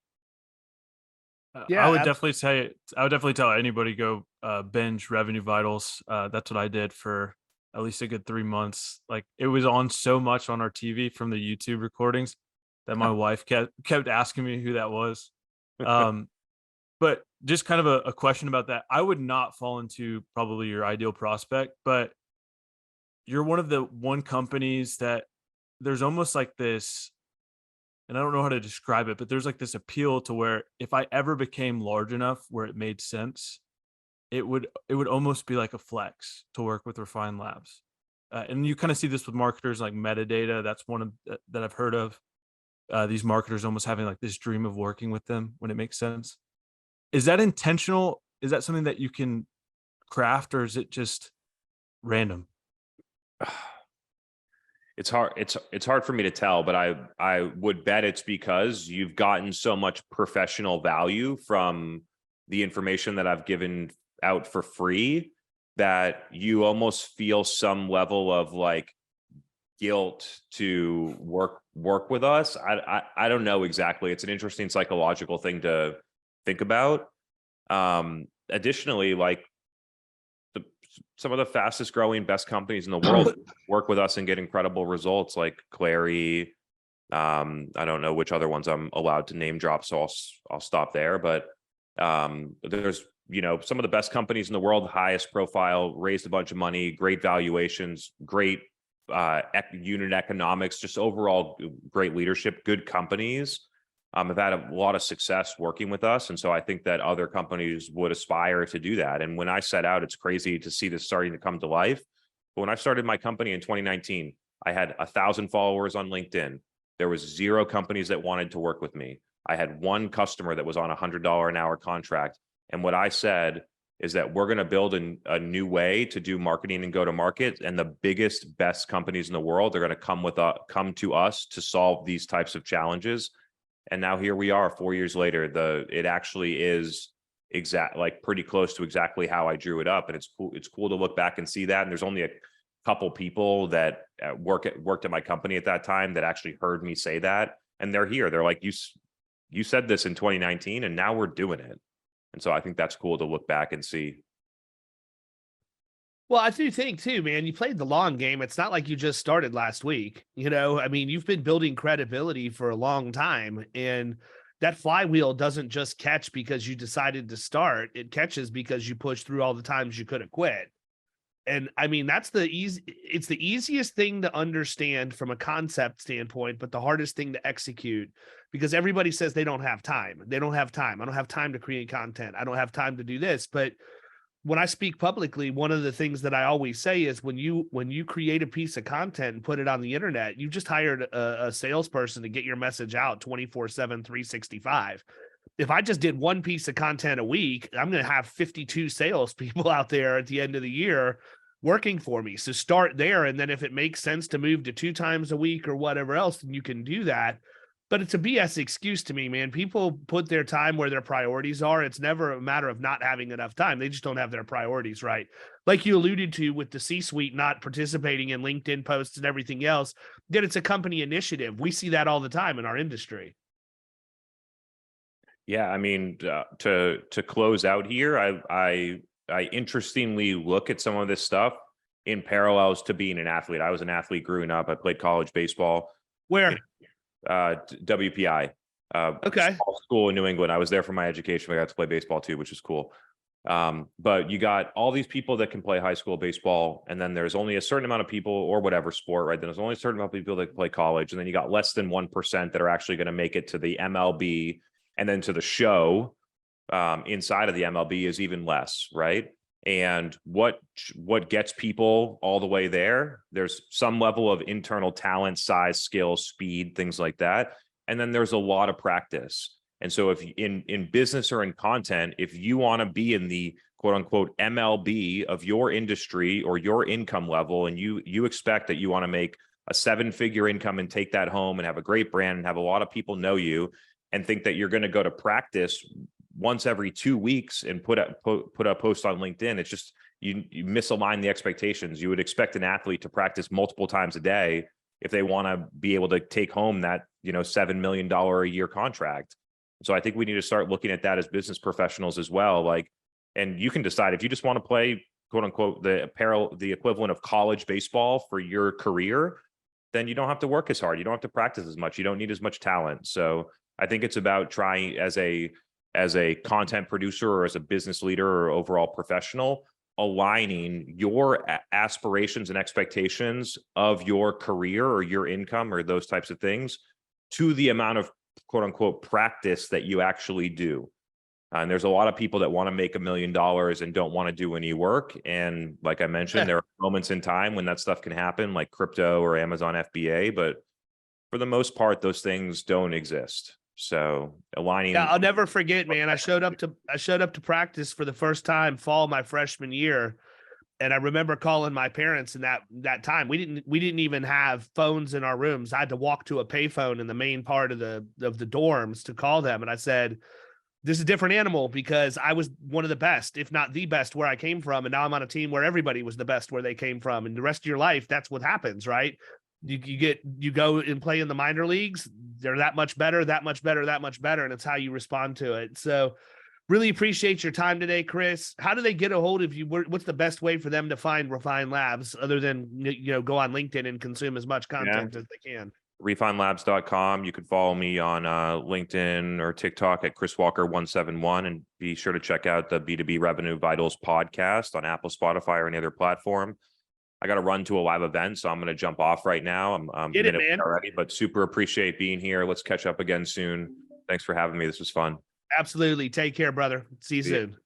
I would definitely tell anybody go binge Revenue Vitals. That's what I did for at least a good 3 months. Like, it was on so much on our TV from the YouTube recordings that my wife kept asking me who that was. But just kind of a question about that. I would not fall into probably your ideal prospect, but you're one of the companies that there's almost like this, and I don't know how to describe it, but there's like this appeal to where if I ever became large enough where it made sense, it would almost be like a flex to work with Refine Labs. And you kind of see this with marketers like Metadata. That's one of that I've heard of. These marketers almost having like this dream of working with them when it makes sense. Is that intentional? Is that something that you can craft, or is it just random? It's hard. It's hard for me to tell, but I would bet it's because you've gotten so much professional value from the information that I've given out for free that you almost feel some level of like guilt to work with us. I don't know exactly. It's an interesting psychological thing to think about. Additionally, like some of the fastest growing, best companies in the world work with us and get incredible results, like Clary. I don't know which other ones I'm allowed to name drop, so I'll stop there. But there's some of the best companies in the world, highest profile, raised a bunch of money, great valuations, great unit economics, just overall great leadership, good companies have had a lot of success working with us. And so I think that other companies would aspire to do that. And when I set out, it's crazy to see this starting to come to life. But when I started my company in 2019, I had 1,000 followers on LinkedIn. There was 0 companies that wanted to work with me. I had 1 customer that was on a $100 an hour contract. And what I said is that we're going to build a new way to do marketing and go to market. And the biggest, best companies in the world, they're going to come to us to solve these types of challenges. And now here we are 4 years later. It actually is pretty close to exactly how I drew it up. And it's cool. It's cool to look back and see that. And there's only a couple people that worked at my company at that time that actually heard me say that. And they're here. They're like, you said this in 2019 and now we're doing it. And so I think that's cool to look back and see. Well, I do think too, man, you played the long game. It's not like you just started last week. I mean, you've been building credibility for a long time, and that flywheel doesn't just catch because you decided to start. It catches because you pushed through all the times you could have quit. And I mean, it's the easiest thing to understand from a concept standpoint, but the hardest thing to execute, because everybody says they don't have time. They don't have time. I don't have time to create content. I don't have time to do this. But when I speak publicly, one of the things that I always say is when you create a piece of content and put it on the internet, you just hired a salesperson to get your message out 24/7, 365. If I just did one piece of content a week, I'm going to have 52 salespeople out there at the end of the year working for me. So start there. And then if it makes sense to move to 2 times a week or whatever else, then you can do that. But it's a BS excuse to me, man. People put their time where their priorities are. It's never a matter of not having enough time. They just don't have their priorities right. Like you alluded to with the C-suite not participating in LinkedIn posts and everything else, that it's a company initiative. We see that all the time in our industry. Yeah, I mean, to close out here, I interestingly look at some of this stuff in parallels to being an athlete. I was an athlete growing up. I played college baseball. Where? WPI. Okay. School in New England. I was there for my education. I got to play baseball too, which is cool. But you got all these people that can play high school baseball, and then there's only a certain amount of people, or whatever sport, right? Then there's only a certain amount of people that can play college, and then you got less than 1% that are actually going to make it to the MLB, and then to the show inside of the MLB is even less, right? And what gets people all the way there? There's some level of internal talent, size, skill, speed, things like that. And then there's a lot of practice. And so if in business or in content, if you want to be in the quote unquote MLB of your industry or your income level, and you expect that you want to make a 7-figure income and take that home and have a great brand and have a lot of people know you, and think that you're going to go to practice once every 2 weeks and put a post on LinkedIn, it's just, you misalign the expectations. You would expect an athlete to practice multiple times a day if they want to be able to take home that, $7 million a year contract. So I think we need to start looking at that as business professionals as well. And you can decide if you just want to play, quote unquote, the equivalent of college baseball for your career, then you don't have to work as hard. You don't have to practice as much. You don't need as much talent. So I think it's about trying as a content producer or as a business leader or overall professional, aligning your aspirations and expectations of your career or your income or those types of things to the amount of quote unquote practice that you actually do. And there's a lot of people that want to make $1 million and don't want to do any work. And like I mentioned, there are moments in time when that stuff can happen, like crypto or Amazon FBA, but for the most part, those things don't exist. So aligning. Yeah, I'll never forget, man. I showed up to practice for the first time fall my freshman year, and I remember calling my parents in that time. We didn't even have phones in our rooms. I had to walk to a payphone in the main part of the dorms to call them, and I said, "This is a different animal," because I was one of the best, if not the best, where I came from, and now I'm on a team where everybody was the best where they came from, and the rest of your life, that's what happens, right? You go and play in the minor leagues. They're that much better, and it's how you respond to it. So really appreciate your time today, Chris. How do they get a hold of you? What's the best way for them to find Refine Labs other than, go on LinkedIn and consume as much content as they can? refinelabs.com. You could follow me on LinkedIn or TikTok at Chris Walker 171, and be sure to check out the B2B Revenue Vitals podcast on Apple, Spotify, or any other platform. I got to run to a live event, so I'm going to jump off right now. I'm Get it, man. already, but super appreciate being here. Let's catch up again soon. Thanks for having me. This was fun. Absolutely. Take care, brother. See you See ya. soon.